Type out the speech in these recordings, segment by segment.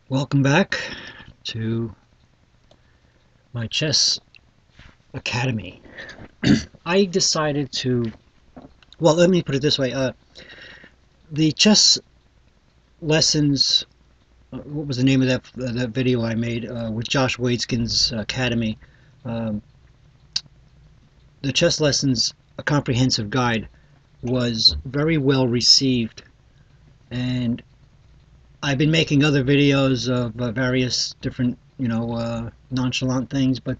Welcome back to my chess academy. I decided to, well, let me put it this way. The chess lessons, what was the name of that video I made with Josh Waitzkin's Academy? Um, the chess lessons, a comprehensive guide, was very well received, and I've been making other videos of various different, nonchalant things, but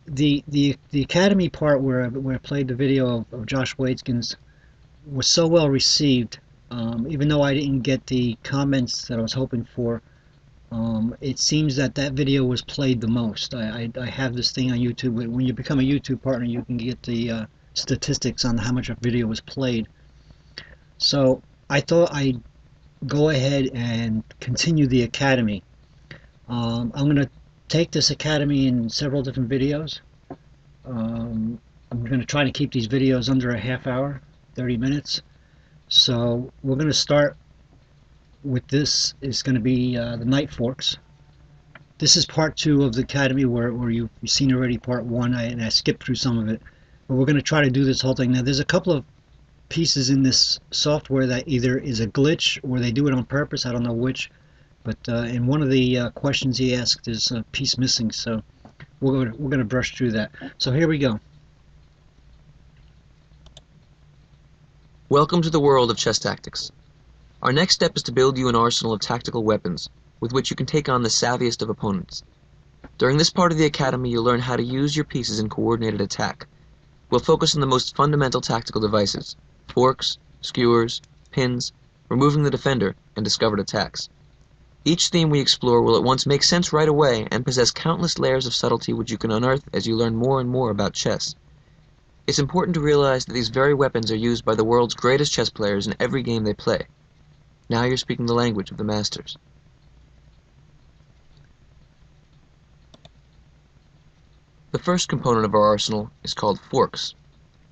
the Academy part where I played the video of Josh Waitzkin's was so well received. Even though I didn't get the comments that I was hoping for, it seems that video was played the most. I have this thing on YouTube. When you become a YouTube partner, you can get the statistics on how much a video was played. So I thought I'd go ahead and continue the Academy. I'm going to take this Academy in several different videos. I'm going to try to keep these videos under a half hour, 30 minutes. So we're going to start with this. It's going to be the Knight Forks. This is part 2 of the Academy where you've seen already part 1, and I skipped through some of it. But we're going to try to do this whole thing. Now there's a couple of pieces in this software that either is a glitch or they do it on purpose. I don't know which. But in one of the questions he asked, there's a piece missing. So we're going to brush through that. So here we go. Welcome to the world of chess tactics. Our next step is to build you an arsenal of tactical weapons with which you can take on the savviest of opponents. During this part of the Academy, you'll learn how to use your pieces in coordinated attack. We'll focus on the most fundamental tactical devices: forks, skewers, pins, removing the defender, and discovered attacks. Each theme we explore will at once make sense right away and possess countless layers of subtlety which you can unearth as you learn more and more about chess. It's important to realize that these very weapons are used by the world's greatest chess players in every game they play. Now you're speaking the language of the masters. The first component of our arsenal is called forks.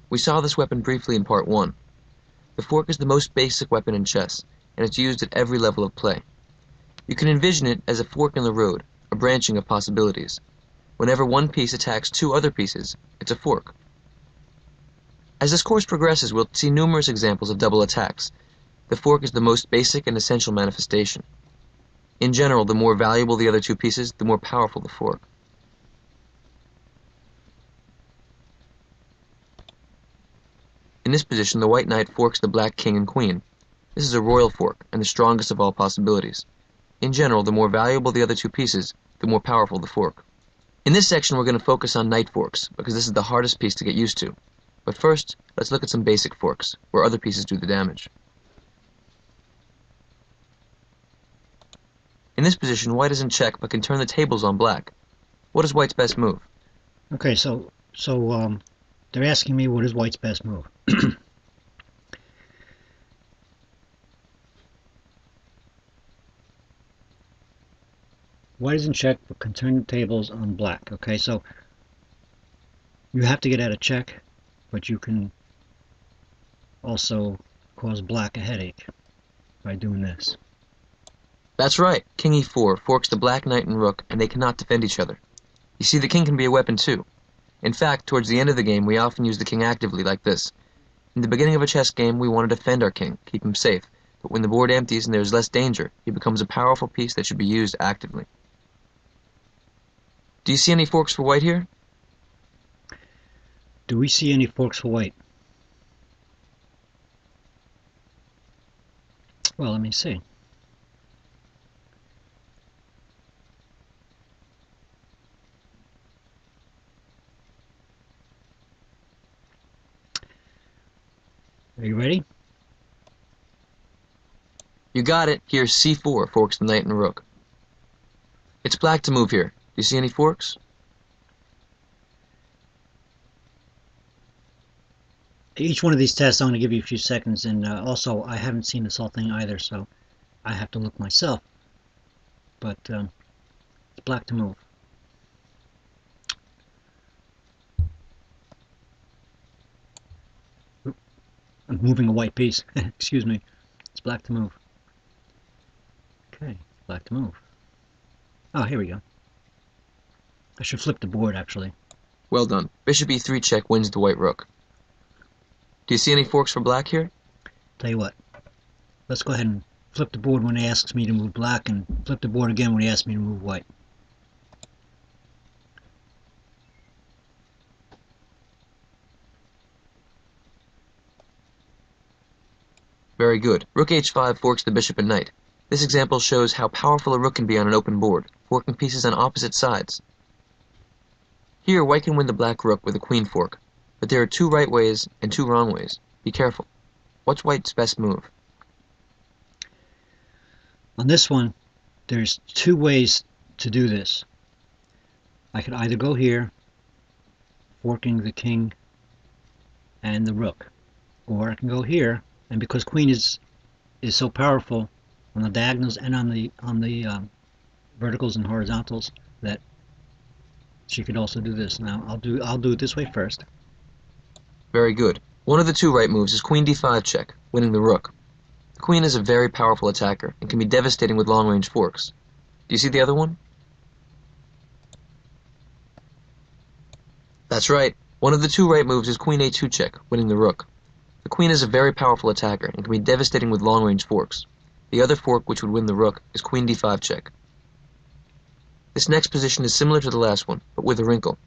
We saw this weapon briefly in part 1. The fork is the most basic weapon in chess, and it's used at every level of play. You can envision it as a fork in the road, a branching of possibilities. Whenever one piece attacks 2 other pieces, it's a fork. As this course progresses, we'll see numerous examples of double attacks. The fork is the most basic and essential manifestation. In general, the more valuable the other 2 pieces, the more powerful the fork. In this position, the white knight forks the black king and queen. This is a royal fork, and the strongest of all possibilities. In general, the more valuable the other 2 pieces, the more powerful the fork. In this section, we're going to focus on knight forks, because this is the hardest piece to get used to. But first, let's look at some basic forks, where other pieces do the damage. In this position, white is in check, but can turn the tables on black. What is white's best move? Okay, so they're asking me what is white's best move. White is in check, but can turn the tables on black. Okay, so you have to get out of check, but you can also cause black a headache by doing this. That's right, king e4 forks the black knight and rook, and they cannot defend each other. You see, the king can be a weapon too. In fact, towards the end of the game, we often use the king actively like this. In the beginning of a chess game, we want to defend our king, keep him safe, but when the board empties and there is less danger, he becomes a powerful piece that should be used actively. Do you see any forks for white here? Do we see any forks for white? Well, let me see. Are you ready? You got it. Here's c4 forks the knight and rook. It's black to move here. Do you see any forks? Each one of these tests, I'm going to give you a few seconds, and also I haven't seen this whole thing either, so I have to look myself. But it's black to move. Oop, I'm moving a white piece. Excuse me. It's black to move. Okay. Black to move. Oh, here we go. I should flip the board, actually. Well done. Bishop e3 check wins the white rook. Do you see any forks for black here? Tell you what, let's go ahead and flip the board when he asks me to move black, and flip the board again when he asks me to move white. Very good. Rook h5 forks the bishop and knight. This example shows how powerful a rook can be on an open board, forking pieces on opposite sides. Here, white can win the black rook with a queen fork, but there are two right ways and two wrong ways. Be careful. What's white's best move? On this one, there's two ways to do this. I could either go here, forking the king and the rook, or I can go here, and because queen is so powerful on the diagonals and on the verticals and horizontals, that she could also do this. Now I'll do it this way first. Very good. One of the two right moves is queen d5 check, winning the rook. The queen is a very powerful attacker and can be devastating with long-range forks. Do you see the other one? That's right. One of the two right moves is queen a2 check, winning the rook. The queen is a very powerful attacker and can be devastating with long-range forks. The other fork which would win the rook is queen d5 check. This next position is similar to the last one, but with a wrinkle.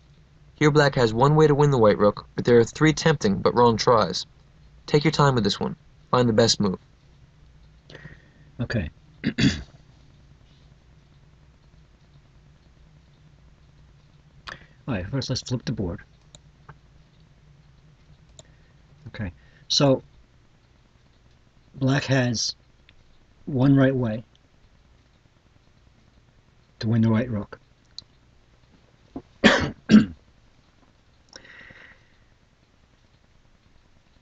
Here black has one way to win the white rook, but there are three tempting but wrong tries. Take your time with this one. Find the best move. Okay. Alright, first let's flip the board. Okay, so black has one right way to win the white rook.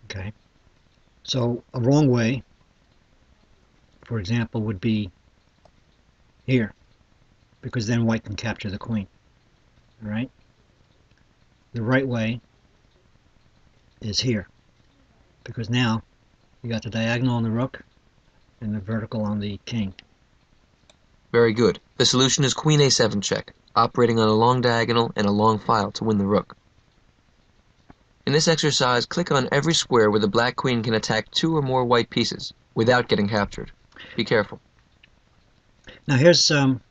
Okay, so a wrong way, for example, would be here, because then white can capture the queen. All right. The right way is here, because now you got the diagonal on the rook and the vertical on the king. Very good. The solution is queen a7 check, operating on a long diagonal and a long file to win the rook. In this exercise, click on every square where the black queen can attack two or more white pieces without getting captured. Be careful. Now here's one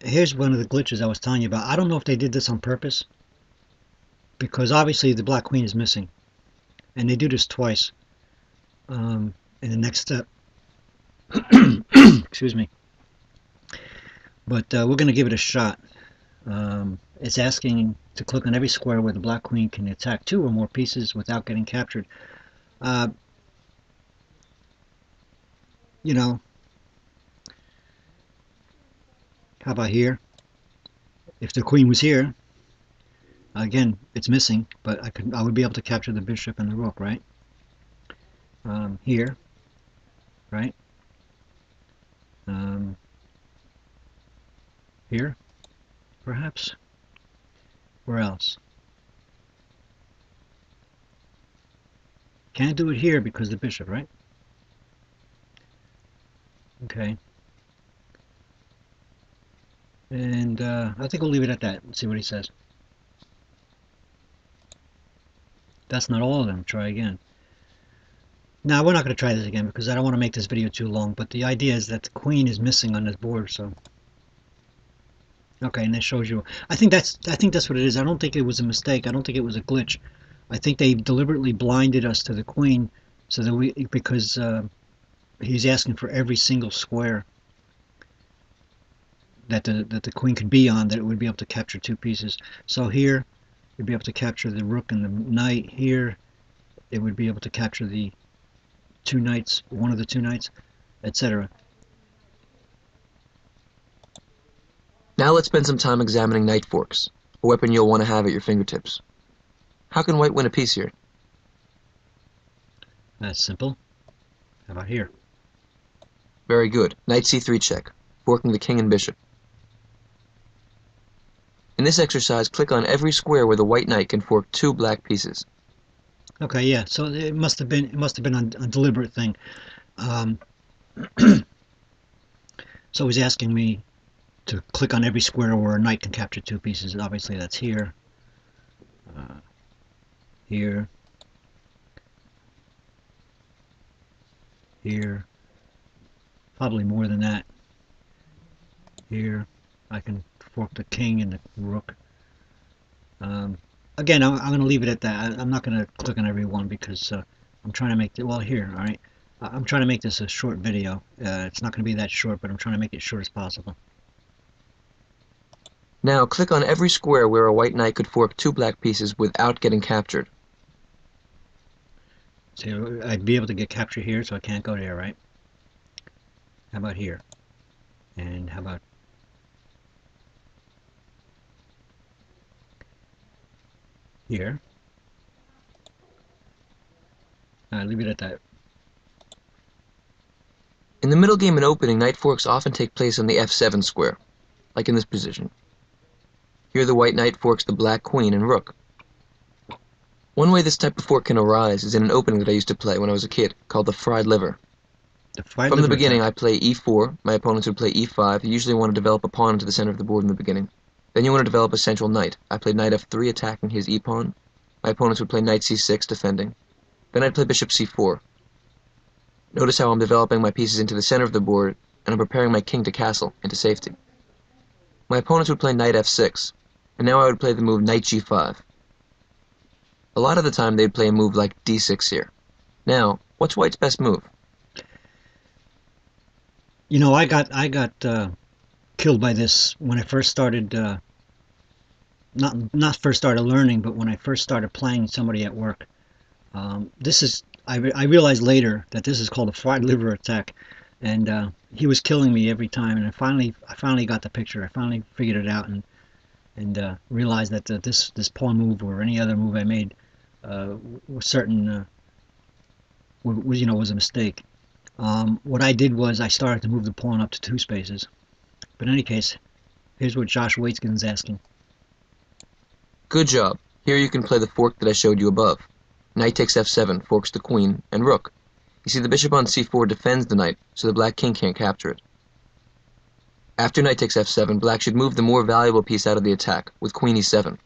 of the glitches I was telling you about. I don't know if they did this on purpose, because obviously the black queen is missing, and they do this twice in the next step. Excuse me. But we're going to give it a shot. It's asking to click on every square where the black queen can attack two or more pieces without getting captured. You know, how about here? If the queen was here, again, it's missing, but I would be able to capture the bishop and the rook, right? Here, right? Here, perhaps. Where else? Can't do it here because the bishop, right? Okay. And I think we'll leave it at that and see what he says. That's not all of them. Try again. Now, we're not going to try this again because I don't want to make this video too long, but the idea is that the queen is missing on this board, so... Okay, and that shows you... I think that's what it is. I don't think it was a mistake. I don't think it was a glitch. I think they deliberately blinded us to the queen so that because he's asking for every single square that the queen could be on, that it would be able to capture two pieces. So here, you'd be able to capture the rook and the knight. Here, it would be able to capture the two knights, one of the two knights, etc. Now let's spend some time examining knight forks, a weapon you'll want to have at your fingertips. How can white win a piece here? That's simple. How about here? Very good. Knight c3 check, forking the king and bishop. In this exercise, click on every square where the white knight can fork two black pieces. Okay, yeah. So it must have been a deliberate thing. So he's asking me to click on every square where a knight can capture two pieces. Obviously that's here, here, here, probably more than that. Here, I can fork the king and the rook. Again, I'm going to leave it at that. I'm not going to click on every one because I'm trying to make it, well, here, all right. I'm trying to make this a short video. It's not going to be that short, but I'm trying to make it short as possible. Now click on every square where a white knight could fork two black pieces without getting captured. So I'd be able to get capture here, so I can't go there, right? How about here? And how about here? Leave it at that. In the middle game and opening, knight forks often take place on the f7 square, like in this position. Here the white knight forks the black queen and rook. One way this type of fork can arise is in an opening that I used to play when I was a kid, called the fried liver. The fried From the liver beginning, attack. I play e4, my opponents would play e5. You usually want to develop a pawn into the center of the board in the beginning. Then you want to develop a central knight. I played knight f3 attacking his e-pawn. My opponents would play knight c6 defending. Then I'd play bishop c4. Notice how I'm developing my pieces into the center of the board, and I'm preparing my king to castle into safety. My opponents would play knight f6, and now I would play the move knight g5. A lot of the time they'd play a move like d6 here. Now, what's white's best move? You know, I got killed by this when I first started. Not first started learning, but when I first started playing somebody at work. This is I realized later that this is called a fried liver attack, and he was killing me every time. And I finally got the picture. I finally figured it out and realized that this pawn move or any other move I made was certain was a mistake. What I did was I started to move the pawn up to two spaces. But in any case, here's what Josh Waitzkin's asking. Good job. Here you can play the fork that I showed you above. Knight takes f7, forks the queen, and rook. You see the bishop on c4 defends the knight, so the black king can't capture it. After knight takes f7, black should move the more valuable piece out of the attack, with queen e7,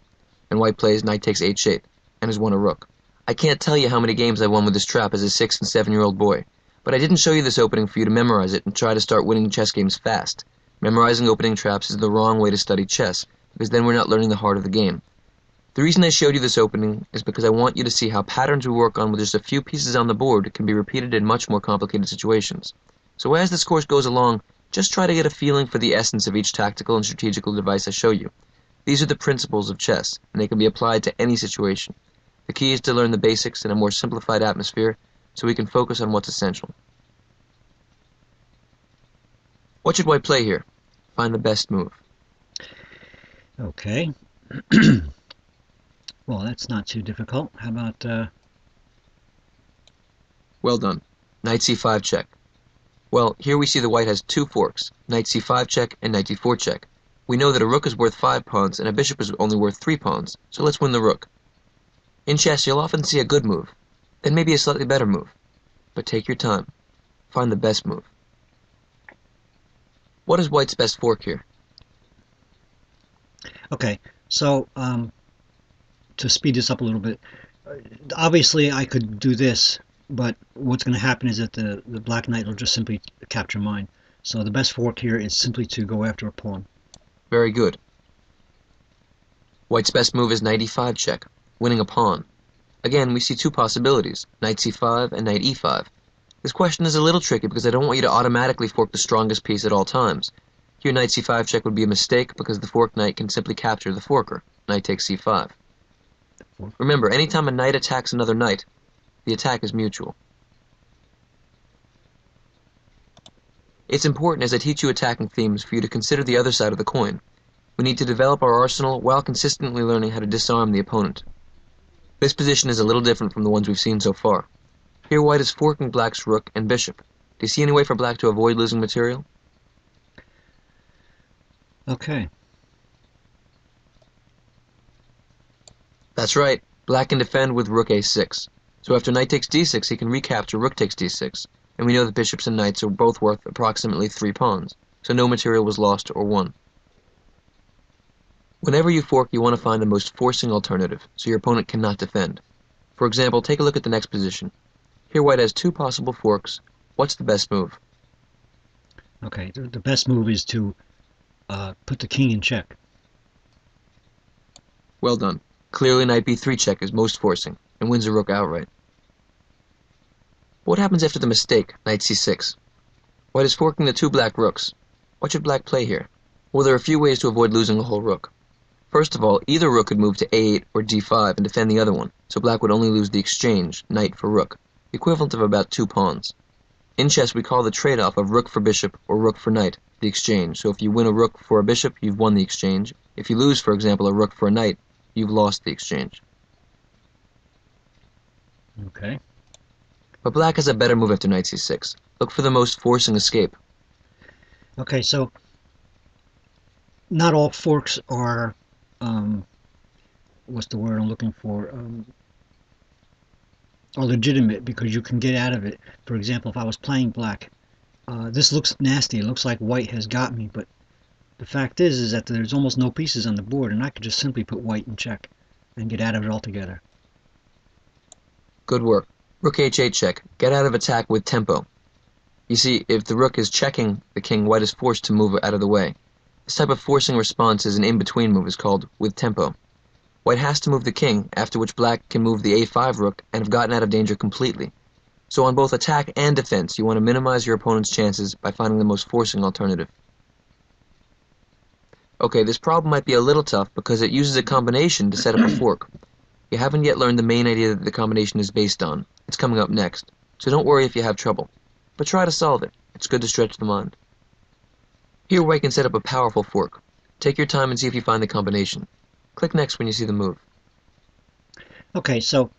and white plays knight takes h8, and has won a rook. I can't tell you how many games I won with this trap as a 6- and 7-year-old boy, but I didn't show you this opening for you to memorize it and try to start winning chess games fast. Memorizing opening traps is the wrong way to study chess, because then we're not learning the heart of the game. The reason I showed you this opening is because I want you to see how patterns we work on with just a few pieces on the board can be repeated in much more complicated situations. So as this course goes along, just try to get a feeling for the essence of each tactical and strategical device I show you. These are the principles of chess, and they can be applied to any situation. The key is to learn the basics in a more simplified atmosphere so we can focus on what's essential. What should white play here? Find the best move. Okay. Well, that's not too difficult. How about Well done. Knight c5 check. Well, here we see the white has two forks, knight c5 check and knight d4 check. We know that a rook is worth 5 pawns and a bishop is only worth 3 pawns, so let's win the rook. In chess, you'll often see a good move, then maybe a slightly better move. But take your time. Find the best move. What is white's best fork here? okay? So to speed this up a little bit, obviously I could do this, but what's going to happen is that the black knight will just simply capture mine. So the best fork here is simply to go after a pawn. Very good. White's best move is knight e5 check, winning a pawn. Again, we see two possibilities, knight c5 and knight e5. This question is a little tricky because I don't want you to automatically fork the strongest piece at all times. Here knight c5 check would be a mistake because the forked knight can simply capture the forker. Knight takes c5. Remember, anytime a knight attacks another knight, the attack is mutual. It's important as I teach you attacking themes for you to consider the other side of the coin. We need to develop our arsenal while consistently learning how to disarm the opponent. This position is a little different from the ones we've seen so far. Here white is forking black's rook and bishop. Do you see any way for black to avoid losing material? Okay. That's right. Black can defend with rook a6. So after knight takes d6, he can recapture rook takes d6. And we know that bishops and knights are both worth approximately 3 pawns. so no material was lost or won. Whenever you fork, you want to find the most forcing alternative, so your opponent cannot defend. For example, take a look at the next position. Here white has two possible forks. What's the best move? Okay, the best move is to put the king in check. Well done. Clearly knight b3 check is most forcing, and wins a rook outright. What happens after the mistake, knight c6? White is forking the two black rooks. What should black play here? Well, there are a few ways to avoid losing a whole rook. First of all, either rook could move to a8 or d5 and defend the other one, so black would only lose the exchange, knight for rook, the equivalent of about 2 pawns. In chess, we call the trade-off of rook for bishop or rook for knight the exchange, so if you win a rook for a bishop, you've won the exchange. If you lose, for example, a rook for a knight, you've lost the exchange. Okay. But black has a better move after knight c6. Look for the most forcing escape. Okay, so not all forks are, what's the word I'm looking for, are legitimate because you can get out of it. For example, if I was playing black, this looks nasty. It looks like white has got me, but the fact is that there's almost no pieces on the board, and I could just simply put white in check and get out of it altogether. Good work. Rook h8 check. Get out of attack with tempo. You see, if the rook is checking the king, white is forced to move out of the way. This type of forcing response is an in-between move, is called with tempo. White has to move the king, after which black can move the a5 rook and have gotten out of danger completely. So on both attack and defense, you want to minimize your opponent's chances by finding the most forcing alternative. Okay, this problem might be a little tough because it uses a combination to set up a fork. You haven't yet learned the main idea that the combination is based on. It's coming up next, so don't worry if you have trouble. But try to solve it. It's good to stretch the mind. Here white can set up a powerful fork. Take your time and see if you find the combination. Click next when you see the move. Okay, so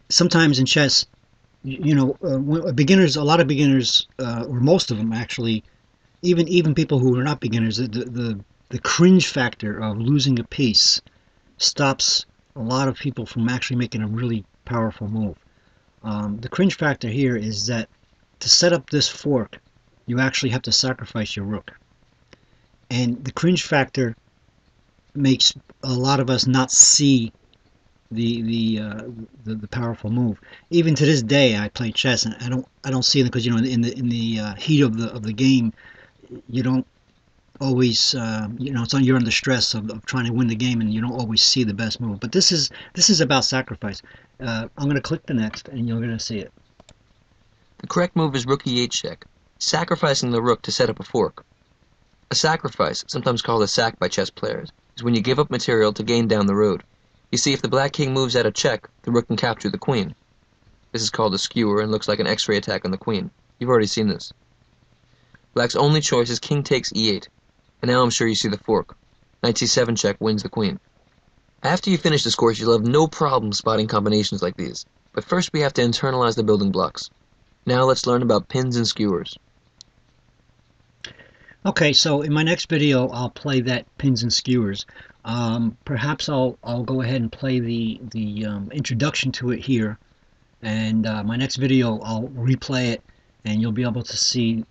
sometimes in chess, beginners, a lot of beginners, or most of them actually, even people who are not beginners, the cringe factor of losing a piece stops a lot of people from actually making a really powerful move. The cringe factor here is that to set up this fork, you actually have to sacrifice your rook. And the cringe factor makes a lot of us not see the powerful move. Even to this day, I play chess, and I don't see it because in the heat of the game, you don't always you're under stress of trying to win the game, and you don't always see the best move. But this is about sacrifice. I'm going to click the next, and you're going to see it. The correct move is rook e8 check, sacrificing the rook to set up a fork. A sacrifice, sometimes called a sack by chess players, is when you give up material to gain down the road. You see, if the black king moves out of check, the rook can capture the queen. This is called a skewer and looks like an X-ray attack on the queen. You've already seen this. Black's only choice is king takes e8, and now I'm sure you see the fork. Knight c7 check wins the queen. After you finish this course, you'll have no problem spotting combinations like these, but first we have to internalize the building blocks. Now let's learn about pins and skewers. Okay, so in my next video, I'll play that pins and skewers. Perhaps I'll go ahead and play the introduction to it here, and my next video I'll replay it, and you'll be able to see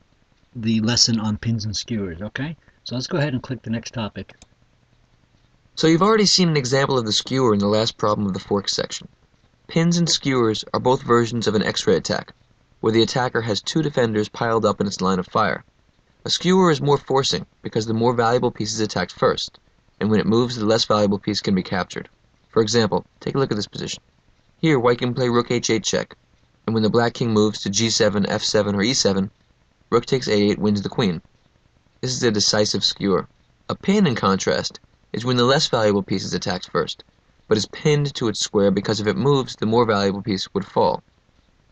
the lesson on pins and skewers. Okay, so let's go ahead and click the next topic. So you've already seen an example of the skewer in the last problem of the fork section. Pins and skewers are both versions of an X-ray attack, where the attacker has two defenders piled up in its line of fire. A skewer is more forcing because the more valuable piece is attacked first, and when it moves, the less valuable piece can be captured. For example, take a look at this position. Here, white can play rook h8 check, and when the black king moves to g7, f7, or e7, rook takes a8 wins the queen. This is a decisive skewer. A pin, in contrast, is when the less valuable piece is attacked first, but is pinned to its square because if it moves, the more valuable piece would fall.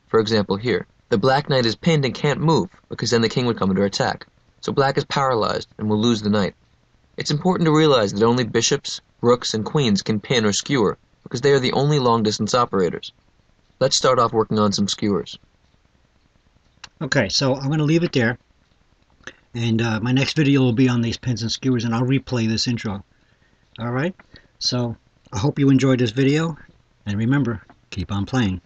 For example here, the black knight is pinned and can't move because then the king would come under attack, so black is paralyzed and will lose the knight. It's important to realize that only bishops, rooks, and queens can pin or skewer because they are the only long-distance operators. Let's start off working on some skewers. Okay, so I'm going to leave it there, and my next video will be on these pins and skewers, and I'll replay this intro. Alright, so I hope you enjoyed this video, and remember, keep on playing.